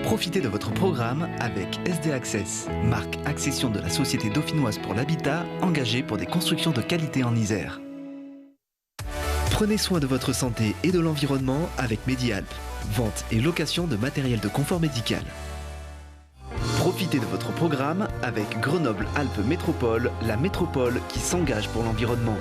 Profitez de votre programme avec SD Access, marque accession de la Société dauphinoise pour l'habitat, engagée pour des constructions de qualité en Isère. Prenez soin de votre santé et de l'environnement avec Medialp, vente et location de matériel de confort médical. Profitez de votre programme avec Grenoble-Alpes Métropole, la métropole qui s'engage pour l'environnement.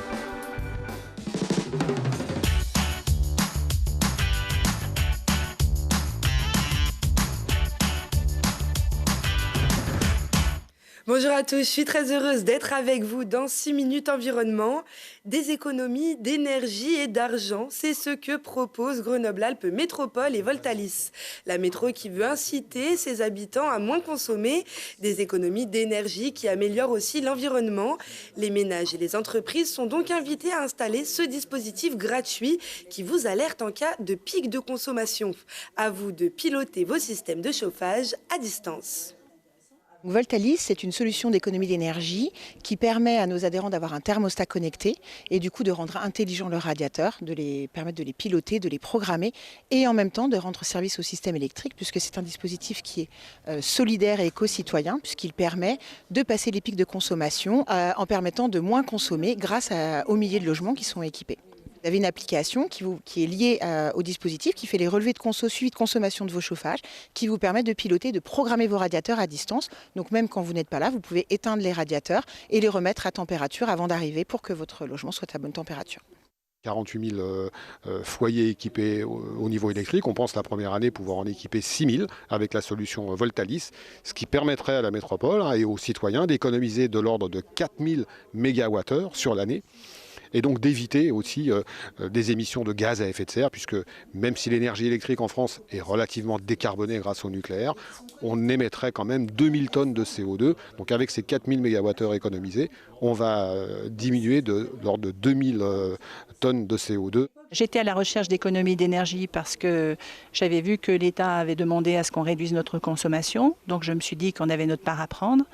Bonjour à tous, je suis très heureuse d'être avec vous dans 6 minutes environnement. Des économies d'énergie et d'argent, c'est ce que propose Grenoble-Alpes Métropole et Voltalis. La métro qui veut inciter ses habitants à moins consommer, des économies d'énergie qui améliorent aussi l'environnement. Les ménages et les entreprises sont donc invités à installer ce dispositif gratuit qui vous alerte en cas de pic de consommation. À vous de piloter vos systèmes de chauffage à distance. Voltalis, c'est une solution d'économie d'énergie qui permet à nos adhérents d'avoir un thermostat connecté et du coup de rendre intelligent leurs radiateurs, de les permettre de les piloter, de les programmer et en même temps de rendre service au système électrique puisque c'est un dispositif qui est solidaire et éco-citoyen puisqu'il permet de passer les pics de consommation en permettant de moins consommer grâce aux milliers de logements qui sont équipés. Vous avez une application qui est liée au dispositif, qui fait les relevés de suivi de consommation de vos chauffages, qui vous permet de piloter, de programmer vos radiateurs à distance. Donc même quand vous n'êtes pas là, vous pouvez éteindre les radiateurs et les remettre à température avant d'arriver pour que votre logement soit à bonne température. 48 000 foyers équipés au niveau électrique. On pense la première année pouvoir en équiper 6 000 avec la solution Voltalis, ce qui permettrait à la métropole et aux citoyens d'économiser de l'ordre de 4 000 mégawattheures sur l'année. Et donc d'éviter aussi des émissions de gaz à effet de serre, puisque même si l'énergie électrique en France est relativement décarbonée grâce au nucléaire, on émettrait quand même 2000 tonnes de CO2. Donc avec ces 4000 mégawattheures économisés, on va diminuer de l'ordre de 2000 tonnes de CO2. J'étais à la recherche d'économies d'énergie parce que j'avais vu que l'État avait demandé à ce qu'on réduise notre consommation. Donc je me suis dit qu'on avait notre part à prendre.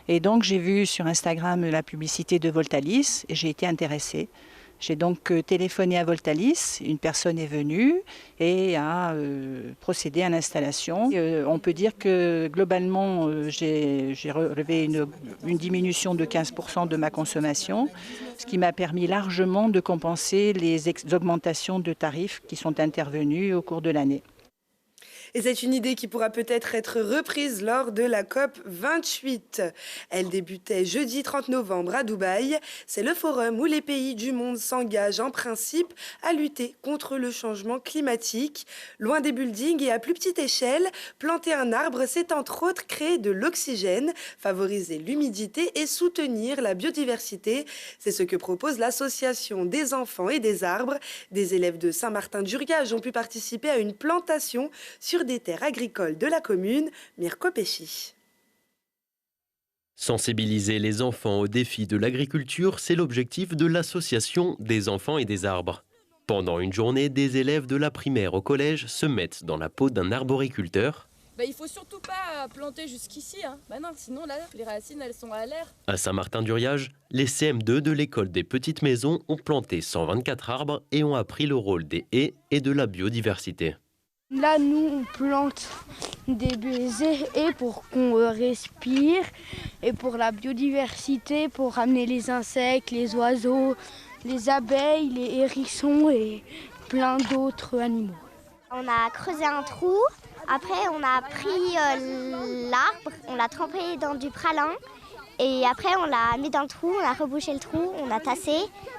Et donc j'ai vu sur Instagram la publicité de Voltalis et j'ai été intéressée. J'ai donc téléphoné à Voltalis, une personne est venue et a procédé à l'installation. On peut dire que globalement, j'ai relevé une diminution de 15% de ma consommation, ce qui m'a permis largement de compenser les augmentations de tarifs qui sont intervenues au cours de l'année. Et c'est une idée qui pourra peut-être être reprise lors de la COP 28. Elle débutait jeudi 30 novembre à Dubaï. C'est le forum où les pays du monde s'engagent en principe à lutter contre le changement climatique. Loin des buildings et à plus petite échelle, planter un arbre, c'est entre autres créer de l'oxygène, favoriser l'humidité et soutenir la biodiversité. C'est ce que propose l'association des enfants et des arbres. Des élèves de Saint-Martin-d'Uriage ont pu participer à une plantation sur des terres agricoles de la commune, Mirko Pesci. Sensibiliser les enfants aux défis de l'agriculture, c'est l'objectif de l'association des enfants et des arbres. Pendant une journée, des élèves de la primaire au collège se mettent dans la peau d'un arboriculteur. Il faut surtout pas planter jusqu'ici, non, sinon là, les racines elles sont à l'air. À Saint-Martin-d'Uriage, les CM2 de l'école des Petites Maisons ont planté 124 arbres et ont appris le rôle des haies et de la biodiversité. Là, nous, on plante des baisers et pour qu'on respire et pour la biodiversité, pour ramener les insectes, les oiseaux, les abeilles, les hérissons et plein d'autres animaux. On a creusé un trou, après on a pris l'arbre, on l'a trempé dans du pralin et après on l'a mis dans le trou, on a rebouché le trou, on a tassé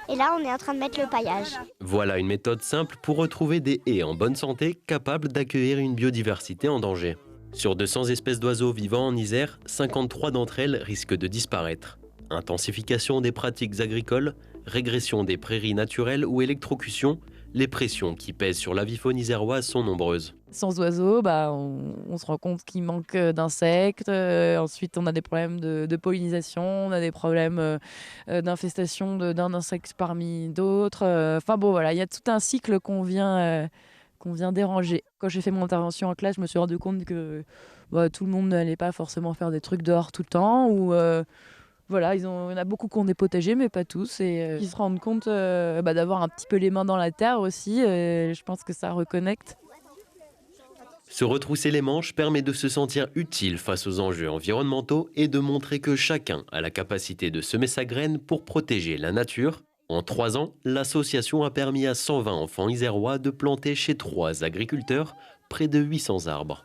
et là on est en train de mettre le paillage. Voilà une méthode simple pour retrouver des haies en bonne santé capables d'accueillir une biodiversité en danger. Sur 200 espèces d'oiseaux vivant en Isère, 53 d'entre elles risquent de disparaître. Intensification des pratiques agricoles, régression des prairies naturelles ou électrocution, les pressions qui pèsent sur l'avifaune iséroise sont nombreuses. Sans oiseaux, on se rend compte qu'il manque d'insectes. Ensuite, on a des problèmes de pollinisation, on a des problèmes d'infestation d'un insecte parmi d'autres. Il y a tout un cycle qu'on vient déranger. Quand j'ai fait mon intervention en classe, je me suis rendu compte que tout le monde n'allait pas forcément faire des trucs dehors tout le temps. Il y en a beaucoup qui ont des potagers, mais pas tous. Et qui se rendent compte d'avoir un petit peu les mains dans la terre aussi. Je pense que ça reconnecte. Se retrousser les manches permet de se sentir utile face aux enjeux environnementaux et de montrer que chacun a la capacité de semer sa graine pour protéger la nature. En 3 ans, l'association a permis à 120 enfants isérois de planter chez 3 agriculteurs près de 800 arbres.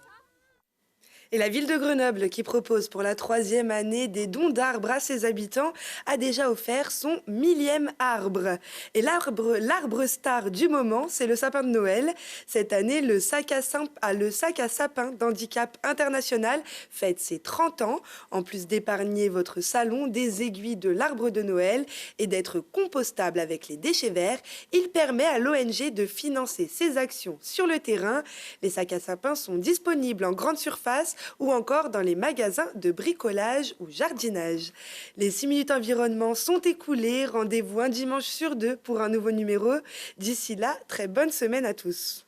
Et la ville de Grenoble, qui propose pour la 3e année des dons d'arbres à ses habitants, a déjà offert son 1000e arbre. Et l'arbre star du moment, c'est le sapin de Noël. Cette année, le sac à sapin d'handicap international fête ses 30 ans. En plus d'épargner votre salon des aiguilles de l'arbre de Noël et d'être compostable avec les déchets verts, il permet à l'ONG de financer ses actions sur le terrain. Les sacs à sapin sont disponibles en grande surface ou encore dans les magasins de bricolage ou jardinage. Les 6 minutes environnement sont écoulées. Rendez-vous un dimanche sur 2 pour un nouveau numéro. D'ici là, très bonne semaine à tous.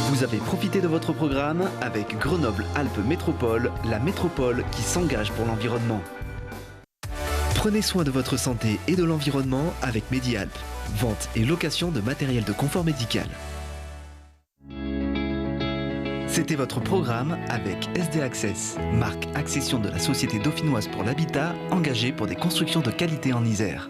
Vous avez profité de votre programme avec Grenoble-Alpes Métropole, la métropole qui s'engage pour l'environnement. Prenez soin de votre santé et de l'environnement avec Medialp. Vente et location de matériel de confort médical. C'était votre programme avec SD Access, marque accession de la Société dauphinoise pour l'habitat, engagée pour des constructions de qualité en Isère.